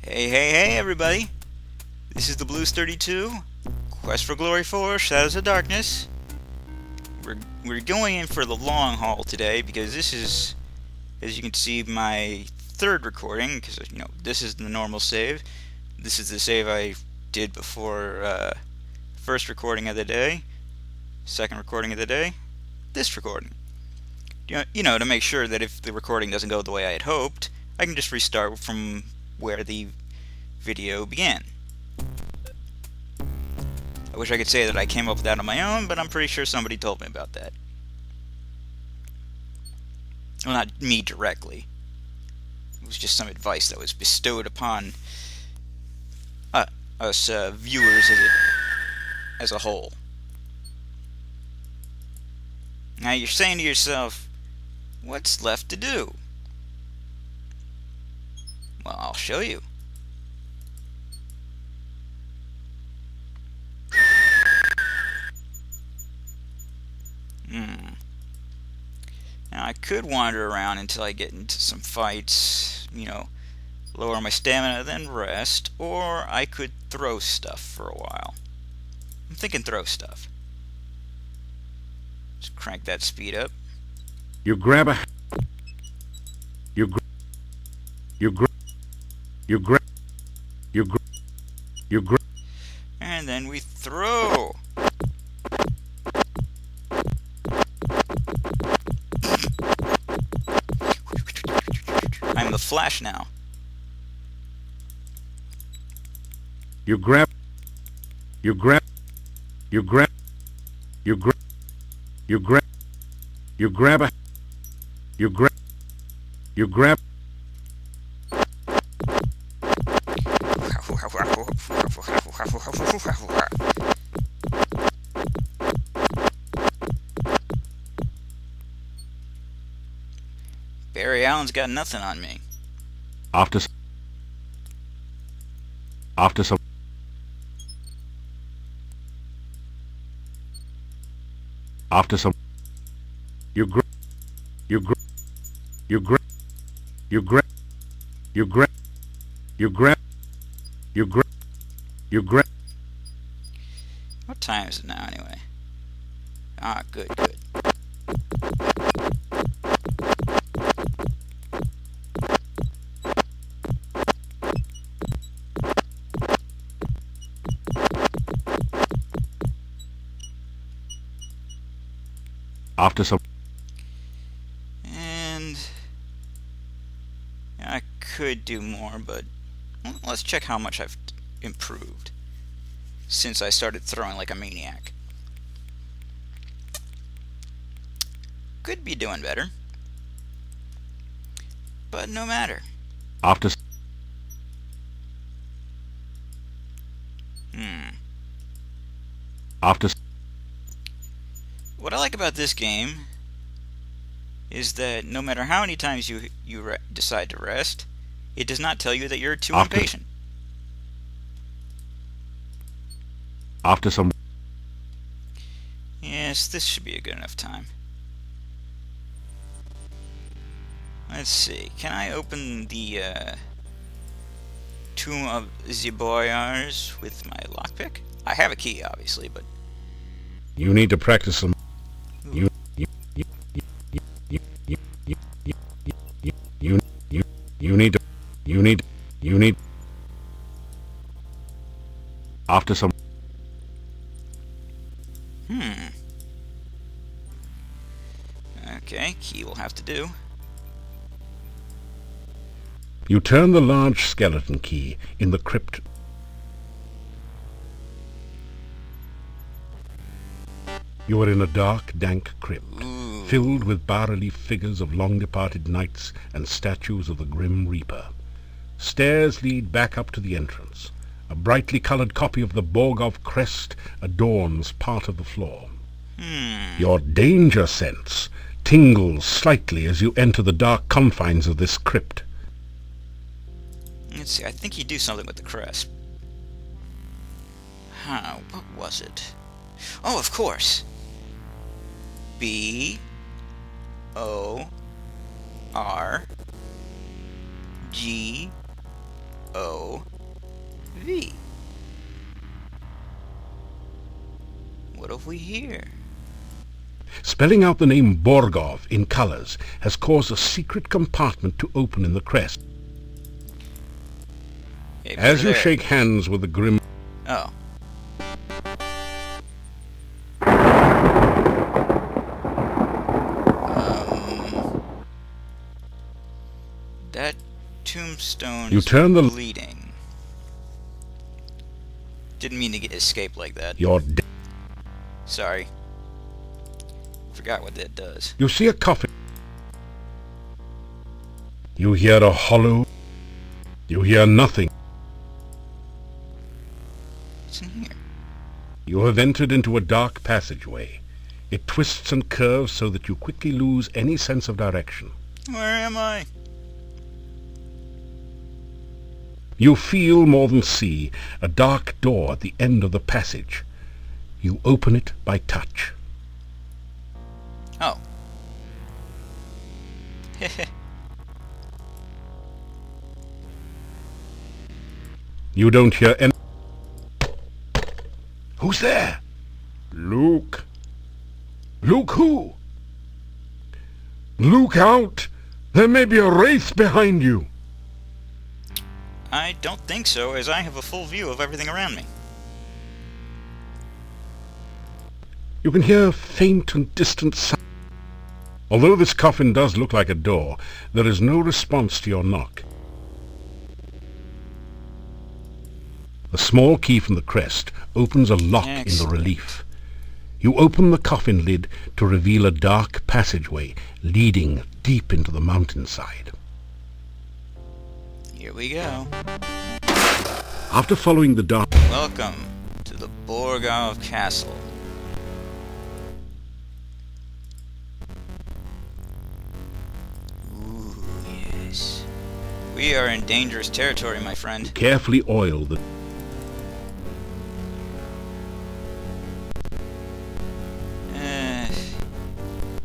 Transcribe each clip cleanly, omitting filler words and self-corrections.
Hey, everybody. This is the Blues 32, Quest for Glory 4, Shadows of Darkness. We're going in for the long haul today because this is, as you can see, my third recording, because, this is the normal save. This is the save I did before first recording of the day, second recording of the day, this recording. To make sure that if the recording doesn't go the way I had hoped, I can just restart from where the video began. I wish I could say that I came up with that on my own, but I'm pretty sure somebody told me about that. Well, not me directly. It was just some advice that was bestowed upon us viewers as a whole. Now you're saying to yourself, what's left to do? Well, I'll show you. Now I could wander around until I get into some fights, lower my stamina, then rest, or I could throw stuff for a while. I'm thinking throw stuff. Just crank that speed up. You grab a... You grab... You grab... You grab... You grab... You grab... And then we throw. I'm the Flash now. You grab... You grab... You grab... You grab... You grab... You grab a... You grab... You grab... Barry Allen's got nothing on me. After some... You grab... You grab... You grab... You grab... You grab... You grab... You grab... You grab... What time is it now, anyway? Good. After some... And I could do more, but let's check how much I've improved since I started throwing like a maniac. Could be doing better, but no matter. After... After... What I like about this game is that no matter how many times you decide to rest, it does not tell you that you're too impatient. After some... Yes, this should be a good enough time. Let's see. Can I open the Tomb of the Boyars with my lockpick? I have a key, obviously, but You need to practice some... You need... After some... Okay, key will have to do. You turn the large skeleton key in the crypt. You are in a dark, dank crypt, filled with bas-relief figures of long-departed knights and statues of the Grim Reaper. Stairs lead back up to the entrance. A brightly colored copy of the Borgov crest adorns part of the floor. Your danger sense tingles slightly as you enter the dark confines of this crypt. Let's see, I think you do something with the crest. What was it? Oh, of course. B O R G B-O-R-G-O-V. What have we here? Spelling out the name Borgov in colors has caused a secret compartment to open in the crest. Hey, As you there. shake hands with the grim... Oh. That tombstone You is turn the... bleeding. Didn't mean to escape like that. You're dead. Sorry. Forgot what that does. You see a coffin. You hear a hollow. You hear nothing. What's in here? You have entered into a dark passageway. It twists and curves so that you quickly lose any sense of direction. Where am I? You feel more than see a dark door at the end of the passage. You open it by touch. Oh. You don't hear any... Who's there? Luke. Luke who? Luke out! There may be a wraith behind you. I don't think so, as I have a full view of everything around me. You can hear faint and distant sound. Although this coffin does look like a door, there is no response to your knock. A small key from the crest opens a lock in the Excellent. relief. You open the coffin lid to reveal a dark passageway leading deep into the mountainside. Here we go. After following the dark... Welcome to the Borgov Castle. Ooh, yes. We are in dangerous territory, my friend. carefully oil the...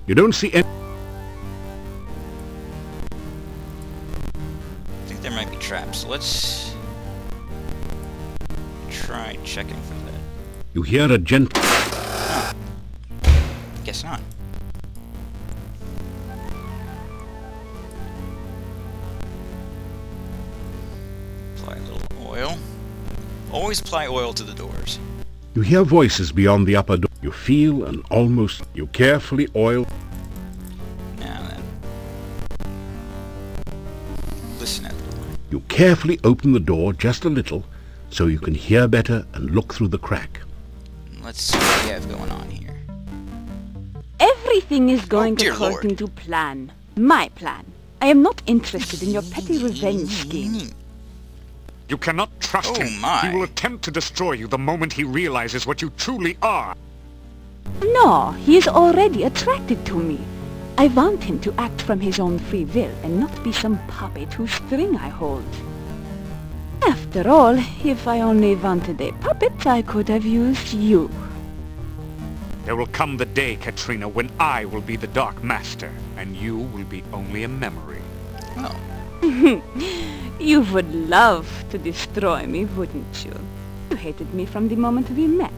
You don't see any... I think there might be traps. Let's try checking for that. You hear a gentle... Oh. Guess not. Apply a little oil. Always apply oil to the doors. You hear voices beyond the upper door. You feel and almost... You carefully oil... Now then. Listen at the door. You carefully open the door just a little so you can hear better and look through the crack. Let's see what we have going on here. Everything is going dear according Lord. to plan. My plan. I am not interested in your petty revenge scheme. You cannot trust Oh, him. my. He will attempt to destroy you the moment he realizes what you truly are. No, he is already attracted to me. I want him to act from his own free will and not be some puppet whose string I hold. After all, if I only wanted a puppet, I could have used you. There will come the day, Katrina, when I will be the Dark Master, and you will be only a memory. Oh. You would love to destroy me, wouldn't you? You hated me from the moment we met,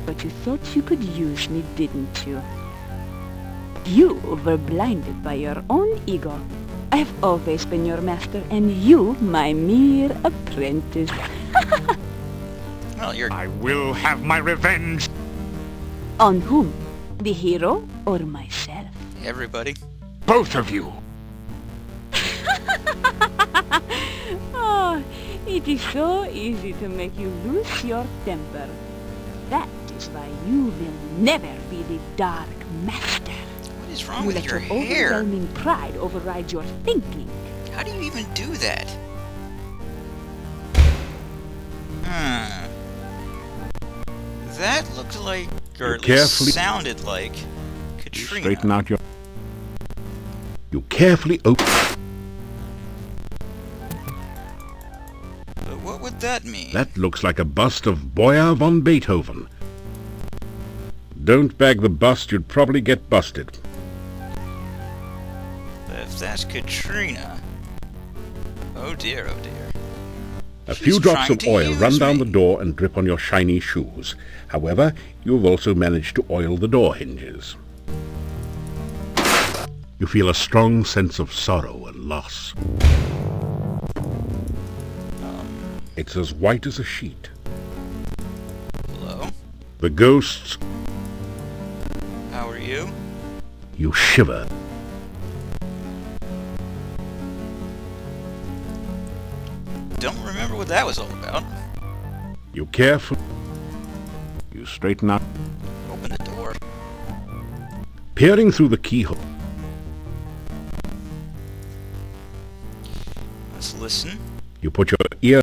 but you thought you could use me, didn't you? You were blinded by your own ego. I have always been your master, and you my mere apprentice. Well, you're... I will have my revenge. On whom? The hero or myself? Everybody. Both of you. Oh, it is so easy to make you lose your temper. That is why you will never be the Dark Master. What is wrong You with let your your hair? overwhelming pride override your thinking. How do you even do that? That looked like, or at least carefully- sounded like, Katrina. Straighten out your... You carefully open... But what would that mean? That looks like a bust of Boyer von Beethoven. Don't bag the bust, you'd probably get busted. If that's Katrina... Oh dear, oh dear. A few drops of oil run down the door and drip on your shiny shoes. However, you have also managed to oil the door hinges. You feel a strong sense of sorrow and loss. It's as white as a sheet. Hello? The ghosts... How are you? You shiver. Don't remember what that was all about. You carefully... You straighten up. Open the door. Peering through the keyhole. Let's listen. You put your ear...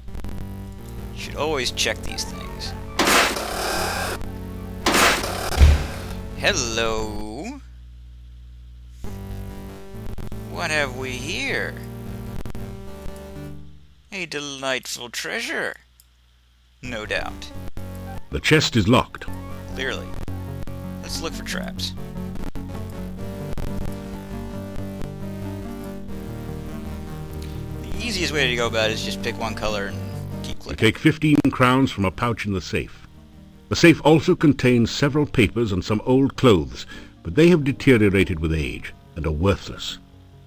You should always check these things. Hello? What have we here? A delightful treasure. No doubt. The chest is locked. Clearly. Let's look for traps. The easiest way to go about it is just pick one color and keep You clicking. take 15 crowns from a pouch in the safe. The safe also contains several papers and some old clothes, but they have deteriorated with age and are worthless.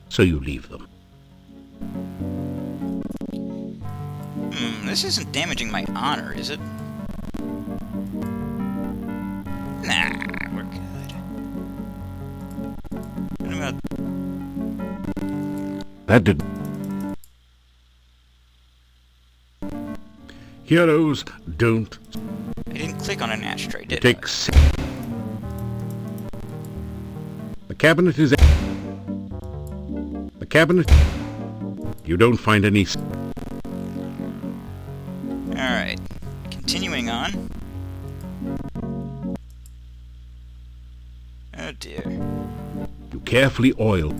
So you leave them. This isn't damaging my honor, is it? Nah, we're good. What about... That didn't... Heroes don't I didn't click on an ashtray, did take... I? The cabinet is... The cabinet... You don't find any... Alright. Continuing on. Oh dear. You carefully oil.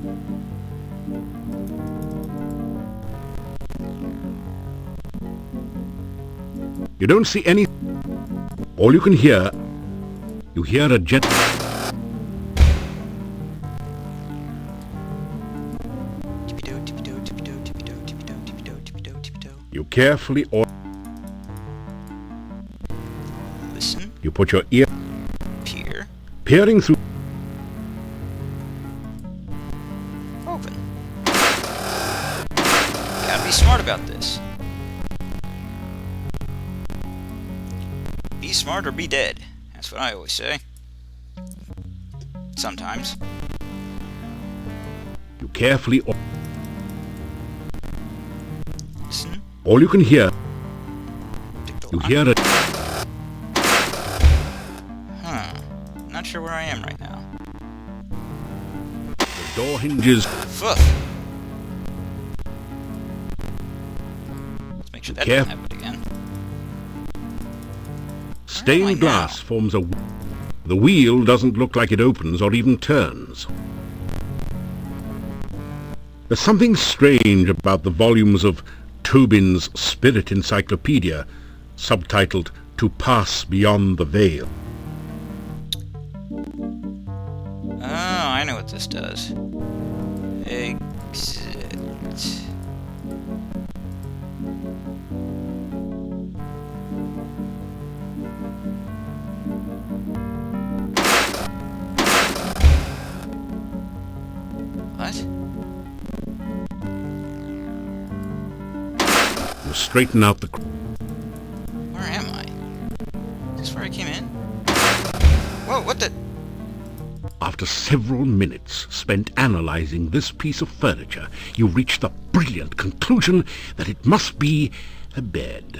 You don't see any... All you can hear... You hear a jet... Tippy-do, tippy-do, tippy-do, tippy-do, tippy-do, tippy-do, tippy-do, tippy-do. You carefully oil... Listen. You put your ear... Peer. Peering through... Open. Gotta be smart about this. Be smart or be dead. That's what I always say. Sometimes. You carefully oil... Listen. All you can hear... Pick the You lock. hear a... Huh. Not sure where I am right now. The door hinges... Fuck. Let's make sure that Caref- doesn't happen again. Stained glass forms a... The wheel doesn't look like it opens or even turns. There's something strange about the volumes of Tobin's Spirit Encyclopedia, subtitled To Pass Beyond the Veil. Oh, I know what this does. Exit. What? You straighten out the... Where am I? Is this where I came in? Whoa, what the... After several minutes spent analyzing this piece of furniture, you reach the brilliant conclusion that it must be a bed.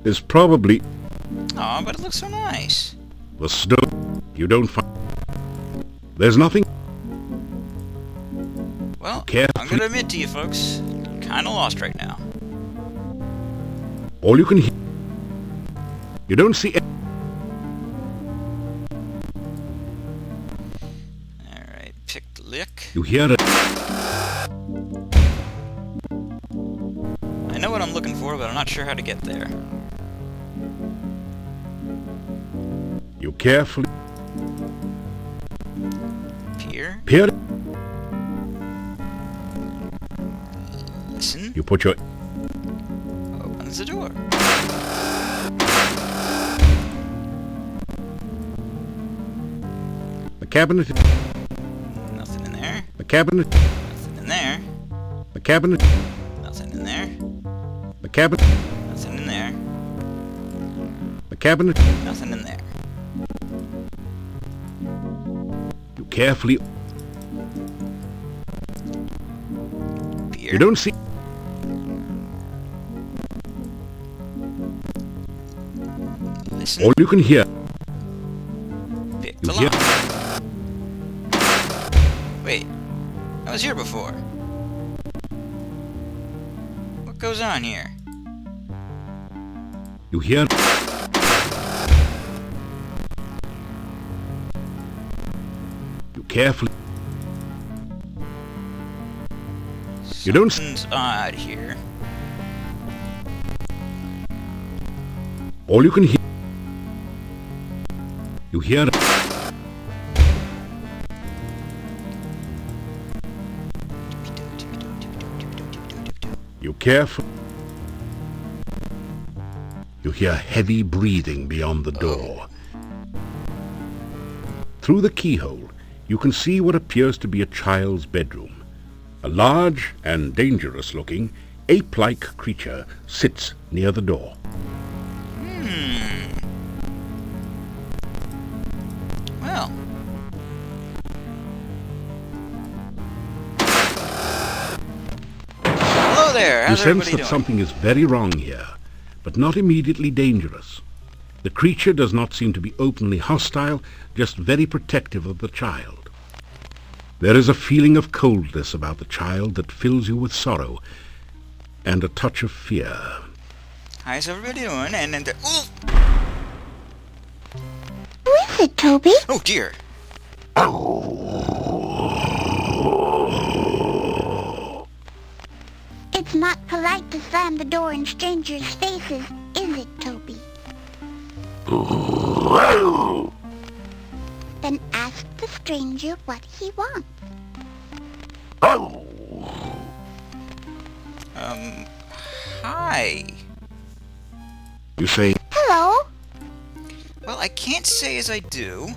There's probably Aw, but it looks so nice. the stone. You don't find... There's nothing... Well, Carefully- I'm gonna admit to you folks, kinda lost right now. All you can hear... You don't see... Alright, pick the lick. You hear it. I know what I'm looking for, but I'm not sure how to get there. You carefully... Peer. Peer... Listen. You put your... opens the door. The cabinet. Nothing in there. The cabinet. Nothing in there. The cabinet. Nothing in there. The cabinet. Nothing in there. The cabinet. Nothing in there. You carefully. Beer. You don't see. Listen. All you can hear. Pick You the hear. lock. Wait. I was here before. What goes on here? You hear. You carefully. You don't. Something's odd here. All you can hear. You hear. You careful. You hear heavy breathing beyond the door. Through the keyhole, you can see what appears to be a child's bedroom. A large and dangerous-looking, ape-like creature sits near the door. Well. Hello there. You How's sense everybody that doing? something is very wrong here, but not immediately dangerous. The creature does not seem to be openly hostile, just very protective of the child. There is a feeling of coldness about the child that fills you with sorrow and a touch of fear. How's everybody doing? And then oh, Who is it, Toby? oh dear. It's not polite to slam the door in strangers' faces, is it, Toby? Then ask the stranger what he wants. Hi. You say, Hello? Well, I can't say as I do.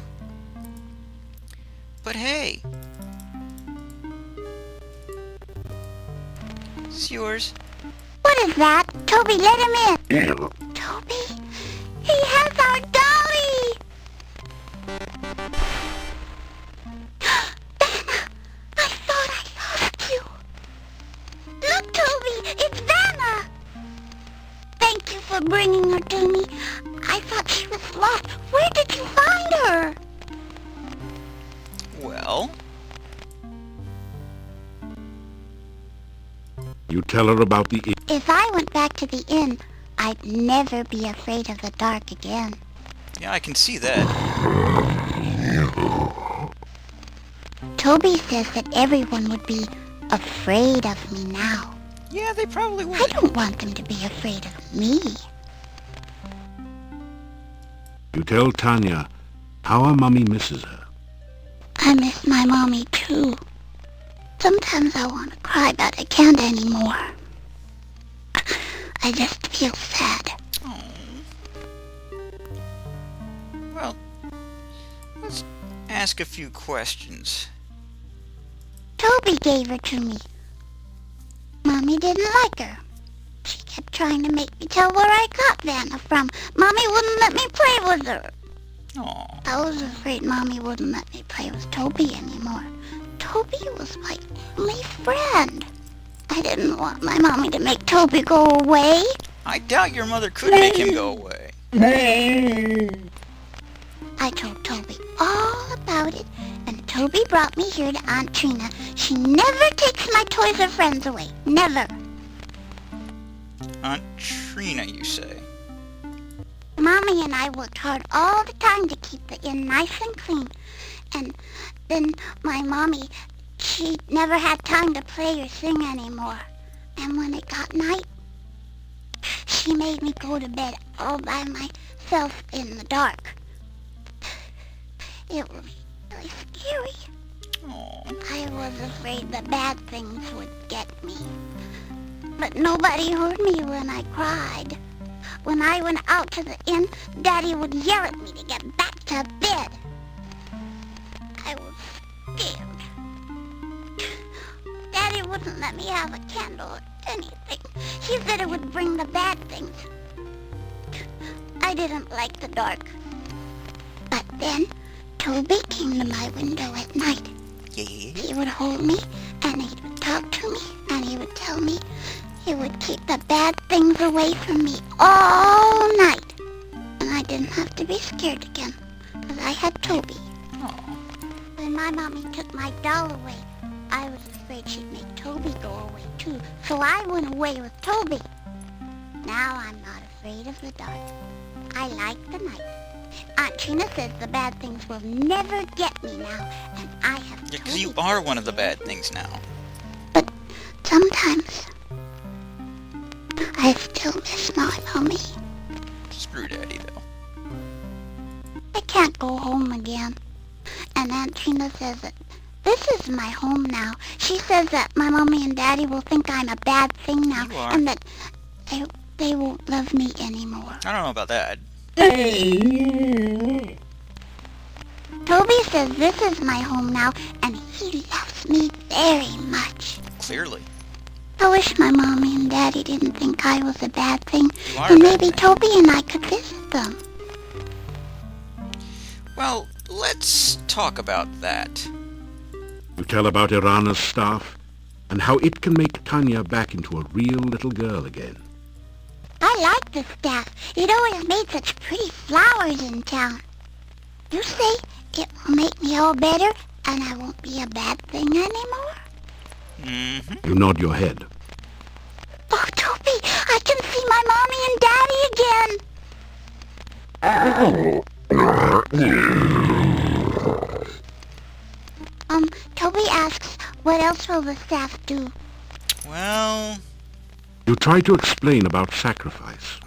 But hey. It's yours. What is that? Toby, let him in. Toby, he has our dolly! Vanna, I thought I lost you. Look, Toby, it's Vanna. Thank you for bringing her to me. I thought she was lost. Where did you find her? Well, you tell her about the If I went back to the inn, I'd never be afraid of the dark again. yeah, I can see that. Toby says that everyone would be afraid of me now. Yeah, they probably I would. don't want them to be afraid of me. You tell Tanya how her mummy misses her. I miss my mommy too. Sometimes I want to cry, but I can't anymore. I just feel sad. Oh. Well, let's ask a few questions. Toby gave her to me. Mommy didn't like her. She kept trying to make me tell where I got Vanna from. Mommy wouldn't let me play with her. Oh. I was afraid Mommy wouldn't let me play with Toby anymore. Toby was my only friend. I didn't want my mommy to make Toby go away. I doubt your mother could make him go away. I told Toby all about it, and Toby brought me here to Aunt Trina. She never takes my toys or friends away. Never. Aunt Trina, you say? Mommy and I worked hard all the time to keep the inn nice and clean. And then my mommy, she never had time to play or sing anymore. And when it got night, she made me go to bed all by myself in the dark. It was really scary. Oh. I was afraid the bad things would get me. But nobody heard me when I cried. When I went out to the inn, Daddy would yell at me to get back to bed. I was scared. Daddy wouldn't let me have a candle or anything. He said it would bring the bad things. I didn't like the dark. But then, Toby came to my window at night. Yeah. He would hold me, and he would talk to me, and he would tell me he would keep the bad things away from me all night. And I didn't have to be scared again, because I had Toby. Aw. When my mommy took my doll away, I was afraid she'd make Toby go away too, so I went away with Toby. Now I'm not afraid of the dark. I like the night. Aunt Trina says the bad things will never get me now, and I have Yeah, because Toby. you are one of the bad things now. But sometimes I still miss my mommy. Screw Daddy, though. I can't go home again. And Aunt Trina says that this is my home now. She says that my mommy and daddy will think I'm a bad thing now, You are. and that they won't love me anymore. I don't know about that. Toby says this is my home now, and he loves me very much. Clearly. I wish my mommy and daddy didn't think I was a bad thing, You are a and bad maybe thing. Toby and I could visit them. Well, let's talk about that. You tell about Irana's staff, and how it can make Tanya back into a real little girl again. I like the staff. It always made such pretty flowers in town. You say it will make me all better, and I won't be a bad thing anymore? Mm-hmm. You nod your head. Oh, Toby, I can see my mommy and daddy again. Toby asks, what else will the staff do? Well, You try to explain about sacrifice.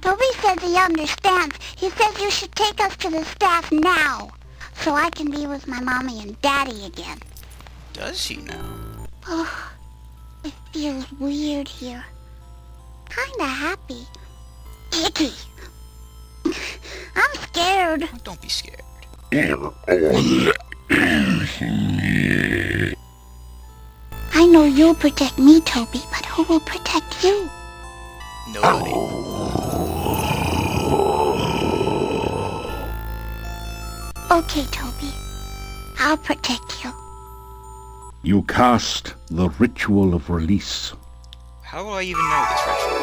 Toby says he understands. He says you should take us to the staff now, so I can be with my mommy and daddy again. does he now? Oh, it feels weird here. Kinda happy. Icky. I'm scared. Oh, don't be scared. I know you'll protect me, Toby, but who will protect you? Nobody. Okay, Toby. I'll protect you. You cast the ritual of release. How will I even know this ritual?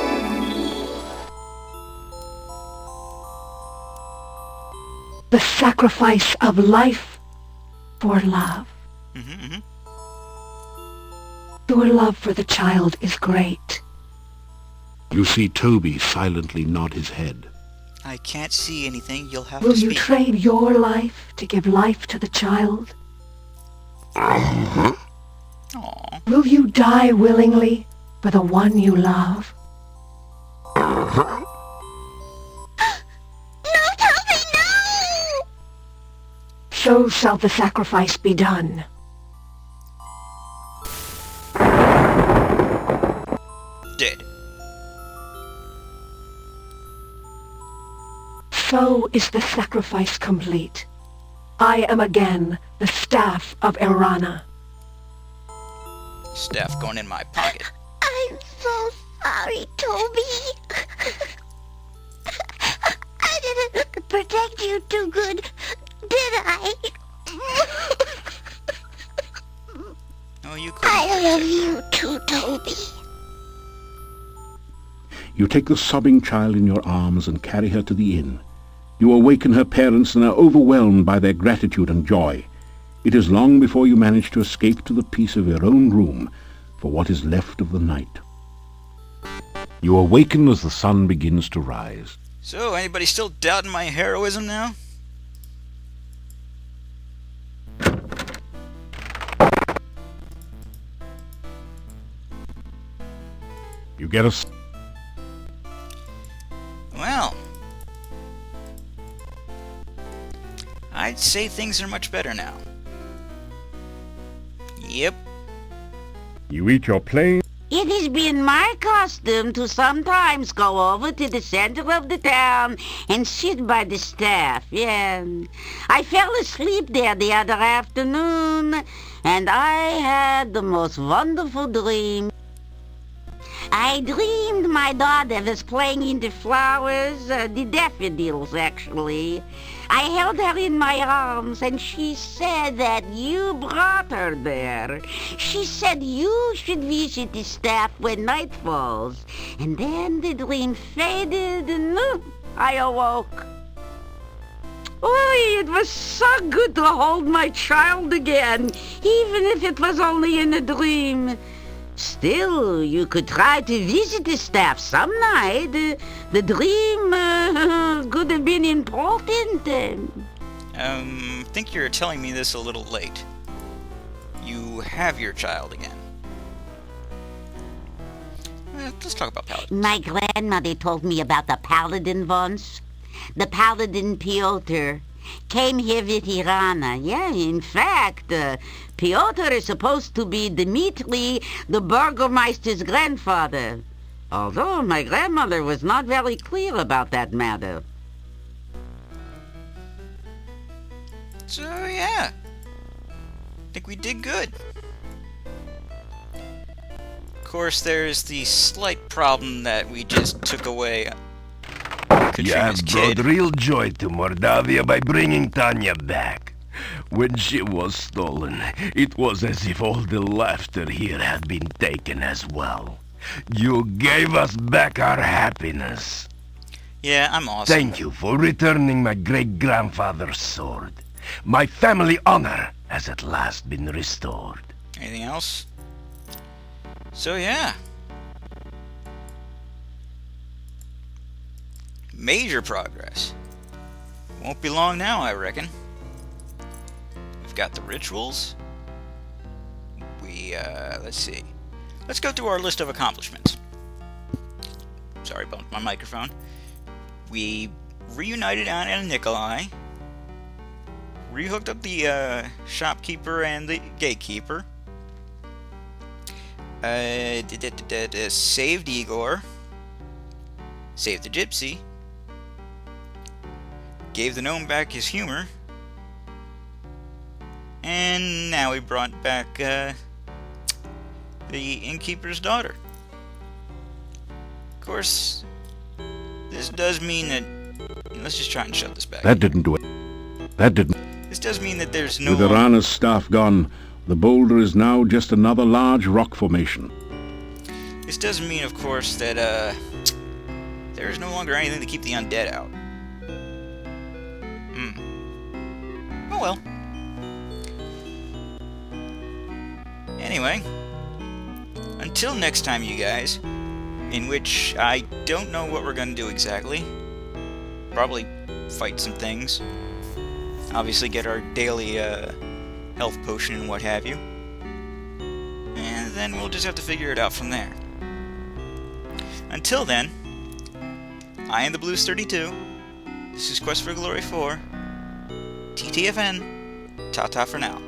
The sacrifice of life for love. Mm-hmm. Your love for the child is great. You see Toby silently nod his head. I can't see anything. You'll have Will to you speak. trade your life to give life to the child? Aw. Will you die willingly for the one you love? No, Toby, no! So shall the sacrifice be done. Dead. So is the sacrifice complete. I am again the staff of Irana. Staff going in my pocket. I'm so sorry, Toby. I didn't protect you too good, did I? Oh, you couldn't. I love you too, Toby. You take the sobbing child in your arms and carry her to the inn. You awaken her parents and are overwhelmed by their gratitude and joy. It is long before you manage to escape to the peace of your own room for what is left of the night. You awaken as the sun begins to rise. So, anybody still doubting my heroism now? You get a... Well, I'd say things are much better now. Yep. You eat your plain. It has been my custom to sometimes go over to the center of the town and sit by the staff, yeah. I fell asleep there the other afternoon, and I had the most wonderful dream. I dreamed my daughter was playing in the flowers, the daffodils, actually. I held her in my arms, and she said that you brought her there. She said you should visit the staff when night falls. And then the dream faded, and I awoke. Oh, it was so good to hold my child again, even if it was only in a dream. Still, you could try to visit the staff some night. The dream could have been important. Think you're telling me this a little late. You have your child again. Let's talk about paladins. My grandmother told me about the paladin once. The paladin Piotr came here with Irana. Yeah, in fact, Piotr is supposed to be Dmitri, the Burgermeister's grandfather. Although my grandmother was not very clear about that matter. So, yeah. I think we did good. Of course, there's the slight problem that we just took away You have Katrina's brought kid. real joy to Mordavia by bringing Tanya back. When she was stolen, it was as if all the laughter here had been taken as well. You gave us back our happiness. Yeah, I'm awesome. Thank you for returning my great-grandfather's sword. My family honor has at last been restored. Anything else? So, yeah. Major progress. Won't be long now, I reckon. We've got the rituals. Let's see. Let's go through our list of accomplishments. Sorry, bumped my microphone. We reunited Anna and Nikolai. Rehooked up the shopkeeper and the gatekeeper. Saved Igor. Saved the gypsy. Gave the gnome back his humor. And now we brought back the innkeeper's daughter. Of course, this does mean that... Let's just try and shut this back. That didn't do it. That didn't. This does mean that there's no... With Irana's staff gone, the boulder is now just another large rock formation. This does mean, of course, that there is no longer anything to keep the undead out. Oh well. Anyway, until next time, you guys, in which I don't know what we're going to do exactly. Probably fight some things. Obviously get our daily health potion and what have you. And then we'll just have to figure it out from there. Until then, I am the Blues 32. This is Quest for Glory 4. TTFN. Ta-ta for now.